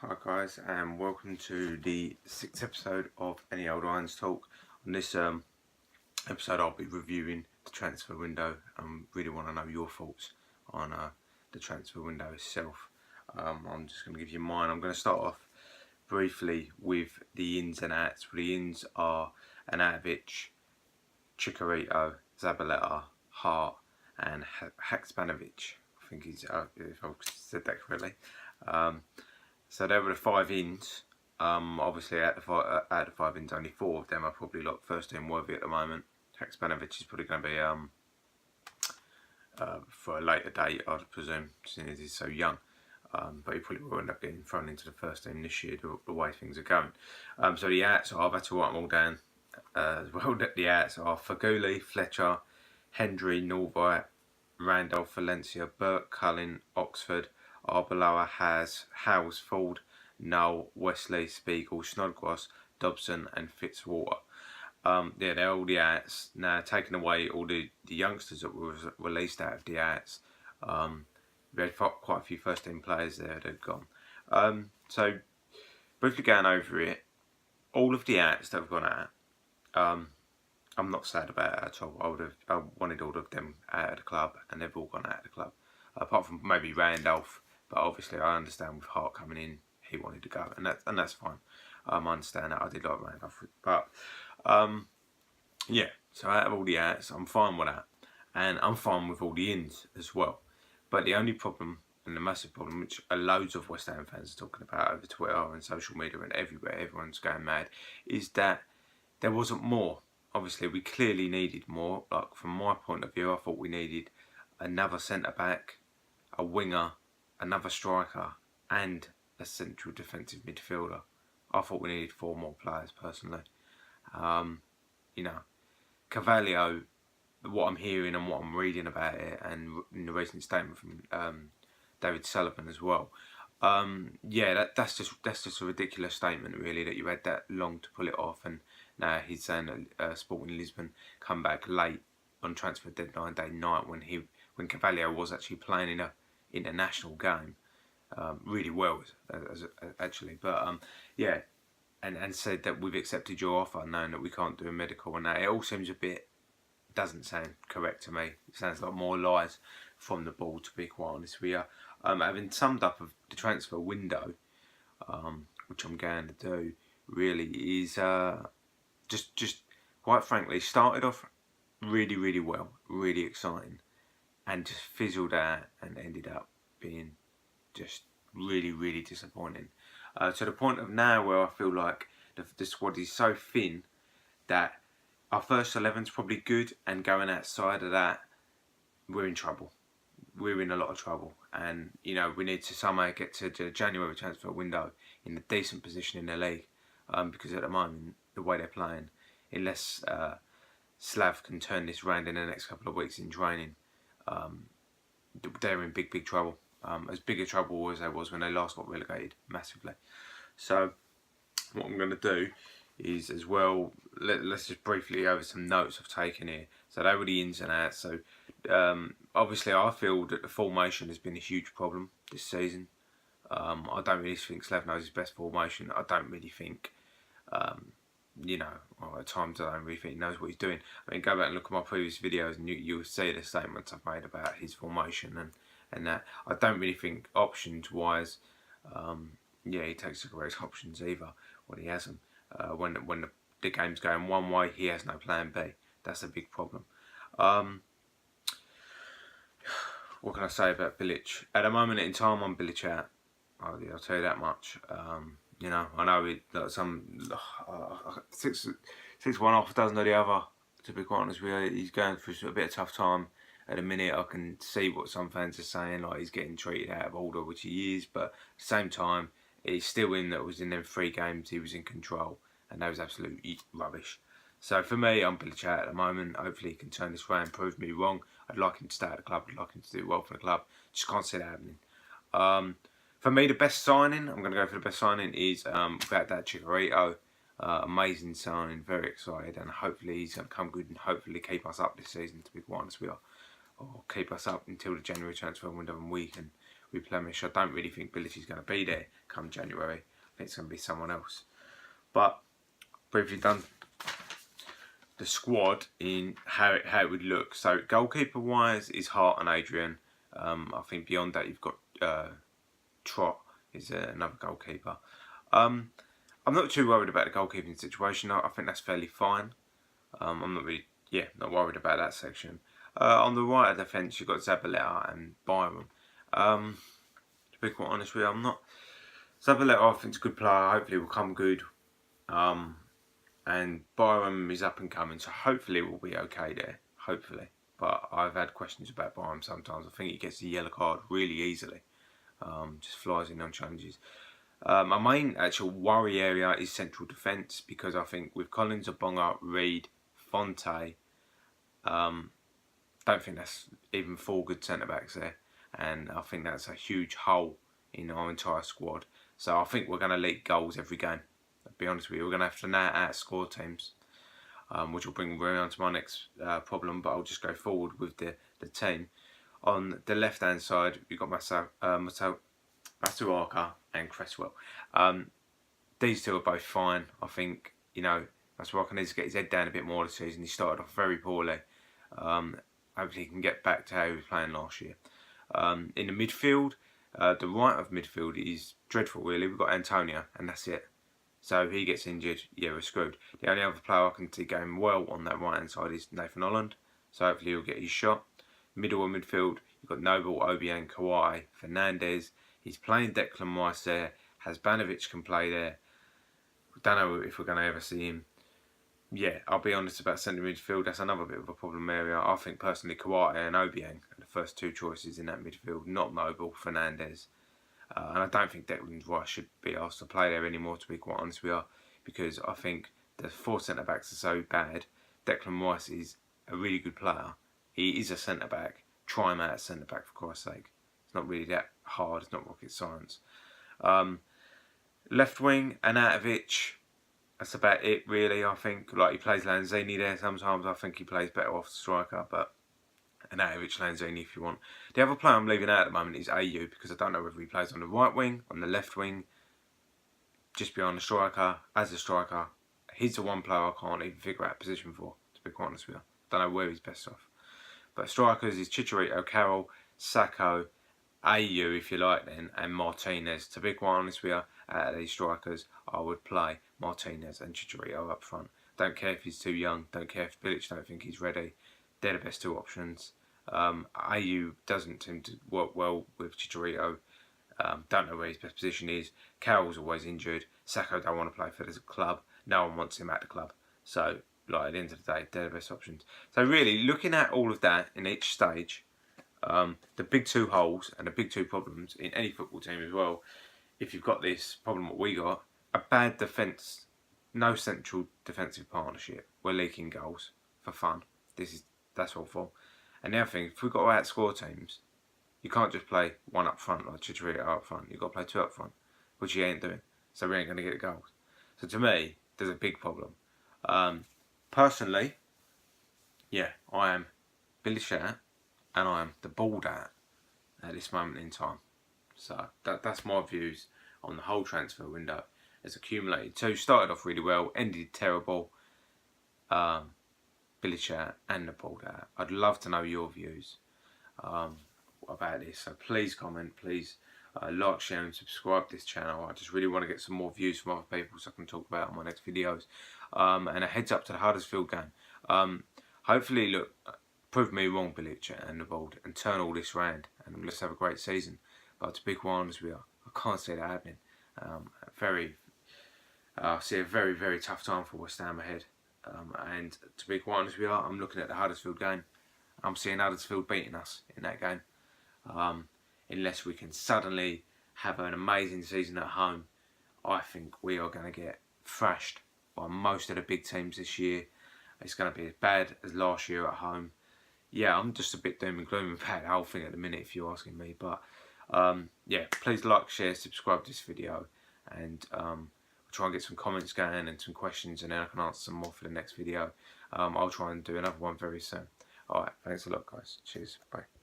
Hi guys, and welcome to the 6th episode of Any Old Irons Talk. On this episode I'll be reviewing the transfer window and really want to know your thoughts on the transfer window itself. I'm just going to give you mine. I'm going to start off briefly with the ins and outs. The ins are Anatovich, Chicharito, Zabaleta, Hart and Haksabanovic. I think he's, if I've said that correctly. So there were the 5 ins. Obviously, out of the 5 ins, only 4 of them are probably like first team worthy at the moment. Haksabanovic is probably going to be for a later date, I'd presume, since he's so young. But he probably will end up getting thrown into the first team this year, the way things are going. So the outs, I've had to write them all down as well. The outs are Faguli, Fletcher, Hendry, Norvite, Randolph, Valencia, Burke, Cullen, Oxford, Arbeloa, Howes, Ford, Null, Wesley, Spiegel, Snodgrass, Dobson and Fitzwater. Yeah, they're all the outs. Now, taking away all the youngsters that were released out of the outs, we had quite a few first team players there that had gone. So, briefly going over it, all of the outs that have gone out, I'm not sad about it at all. I wanted all of them out of the club, and they've all gone out of the club. Apart from maybe Randolph, but obviously I understand with Hart coming in, he wanted to go, and that's fine. I understand that. I did like Randolph, but yeah. So out of all the outs, I'm fine with that, and I'm fine with all the ins as well. But the only problem, and the massive problem, which loads of West Ham fans are talking about over Twitter and social media and everywhere, everyone's going mad, is that there wasn't more. Obviously, we clearly needed more. Like, from my point of view, I thought we needed another centre-back, a winger, another striker, and a central defensive midfielder. I thought we needed 4 more players, personally. You know, Carvalho, what I'm hearing and what I'm reading about it, and in the recent statement from David Sullivan as well. Yeah, that's just a ridiculous statement, really, that you had that long to pull it off, and now he's saying that Sporting Lisbon come back late on transfer deadline day night when Carvalho was actually playing in a international game, really well actually, but yeah, and said that we've accepted your offer, knowing that we can't do a medical, and that it all seems a bit, doesn't sound correct to me. It sounds like more lies from the board, to be quite honest with you. Having summed up of the transfer window, which I'm going to do, really is just quite frankly started off really well, really exciting, and just fizzled out and ended up being just really disappointing. To the point of now where I feel like the squad is so thin that our first 11's probably good, and going outside of that, we're in trouble. We're in a lot of trouble, and you know, we need to somehow get to the January transfer window in a decent position in the league, because at the moment, the way they're playing, unless Slav can turn this round in the next couple of weeks in training, they're in big trouble. As big a trouble as they was when they last got relegated, massively. So what I'm going to do is, as well, let's just briefly go over some notes I've taken here. So they were the ins and outs. So obviously I feel that the formation has been a huge problem this season. I don't really think Slav knows his best formation. I don't really think, you know, or at times I don't really think he knows what he's doing. I mean, go back and look at my previous videos and you'll see the statements I've made about his formation and that. I don't really think options wise, yeah, he takes the correct options either when he hasn't. When the game's going one way, he has no plan B. That's a big problem. What can I say about Bilic? At the moment in time, I'm Bilic out. I'll tell you that much. You know, I know some 1 half dozen of the other. To be quite honest with you, he's going through a bit of tough time at the minute. I can see what some fans are saying, like he's getting treated out of order, which he is. But at the same time, he's still in. That was in them 3 games. He was in control, and that was absolutely rubbish. So for me, I'm Bilic out at the moment. Hopefully he can turn this round, prove me wrong. I'd like him to stay at the club. I'd like him to do well for the club. Just can't see that happening. For me, the best signing, I'm going to go for the best signing, is without that Chicharito. Amazing signing, very excited, and hopefully he's going to come good and hopefully keep us up this season, to be quite honest with you. Or keep us up until the January transfer window, and we replenish. I don't really think Bilic is going to be there come January. I think it's going to be someone else. But briefly done the squad in how it would look. So goalkeeper wise is Hart and Adrian. I think beyond that you've got Trott is another goalkeeper. I'm not too worried about the goalkeeping situation. I think that's fairly fine. I'm not really not worried about that section. On the right of the defence you've got Zabaleta and Byram. To be quite honest with you, I'm not. Zabaleta I think is a good player. Hopefully will come good. And Byram is up and coming, so hopefully we'll be okay there. Hopefully. But I've had questions about Byram sometimes. I think he gets the yellow card really easily. Just flies in on challenges. My main actual worry area is central defence, because I think with Collins, Abonga, Reed, Fonte, don't think that's even 4 good centre backs there, and I think that's a huge hole in our entire squad. So I think we're going to leak goals every game. I'll be honest with you, we're going to have to now outscore teams, which will bring me on to my next problem. But I'll just go forward with the team. On the left hand side, you've got Masuaka and Cresswell. These two are both fine. I think Masuaka needs to get his head down a bit more this season. He started off very poorly. Hopefully he can get back to how he was playing last year. In the midfield, the right of midfield is dreadful really. We've got Antonio and that's it. So if he gets injured, yeah, we're screwed. The only other player I can see going well on that right hand side is Nathan Holland. So hopefully he'll get his shot. Middle of midfield, you've got Noble, Obiang, Kawhi, Fernandez. He's playing Declan Rice there. Hasbanovic can play there. Don't know if we're going to ever see him. Yeah, I'll be honest about centre midfield. That's another bit of a problem area. I think personally Kawhi and Obiang are the first 2 choices in that midfield, not Noble, Fernandez. And I don't think Declan Rice should be asked to play there anymore, to be quite honest with you, because I think the 4 centre backs are so bad. Declan Rice is a really good player. He is a centre back. Try him out as centre back, for Christ's sake. It's not really that hard. It's not rocket science. Left wing, Anatovic. That's about it, really. I think like he plays Lanzini there sometimes. I think he plays better off the striker, but Anatovic, Lanzini if you want. The other player I'm leaving out at the moment is AU, because I don't know whether he plays on the right wing, on the left wing, just behind the striker, as a striker. He's the one player I can't even figure out a position for, to be quite honest with you. Don't know where he's best off. But strikers is Chicharito, Carroll, Sacco, AU if you like then, and Martinez. To be quite honest with you, out of these strikers, I would play Martinez and Chicharito up front. Don't care if he's too young, don't care if Bilic don't think he's ready. They're the best 2 options. AU doesn't seem to work well with Chicharito. Don't know where his best position is. Carroll's always injured. Sacco don't want to play for the club. No one wants him at the club. So, like at the end of the day, they're the best options. So really, looking at all of that in each stage, the big 2 holes and the big 2 problems in any football team as well, if you've got this problem what we got, a bad defence, no central defensive partnership. We're leaking goals for fun. That's awful. And the other thing, if we've got to outscore teams, you can't just play 1 up front like Chicharito up front. You've got to play 2 up front, which he ain't doing. So we ain't going to get the goals. So to me, there's a big problem. Personally, yeah, I am Bilic and I am the balled out at this moment in time. So that's my views on the whole transfer window. It's accumulated. So started off really well, ended terrible. Bilic and the balled out. I'd love to know your views about this. So please comment, please like, share and subscribe to this channel. I just really want to get some more views from other people so I can talk about it on my next videos. And a heads up to the Huddersfield game. Hopefully, look, prove me wrong, Bilic and the Bold, and turn all this round, and let's have a great season. But to be quite honest with you, I can't see that happening. I see a very, very tough time for West Ham ahead. And to be quite honest with you, I'm looking at the Huddersfield game. I'm seeing Huddersfield beating us in that game. Unless we can suddenly have an amazing season at home, I think we are going to get thrashed by most of the big teams this year. It's going to be as bad as last year at home. Yeah, I'm just a bit doom and gloom about the whole thing at the minute, if you're asking me. But yeah, please like, share, subscribe to this video, and we'll try and get some comments going and some questions, and then I can answer some more for the next video. I'll try and do another one very soon. Alright, thanks a lot guys. Cheers. Bye.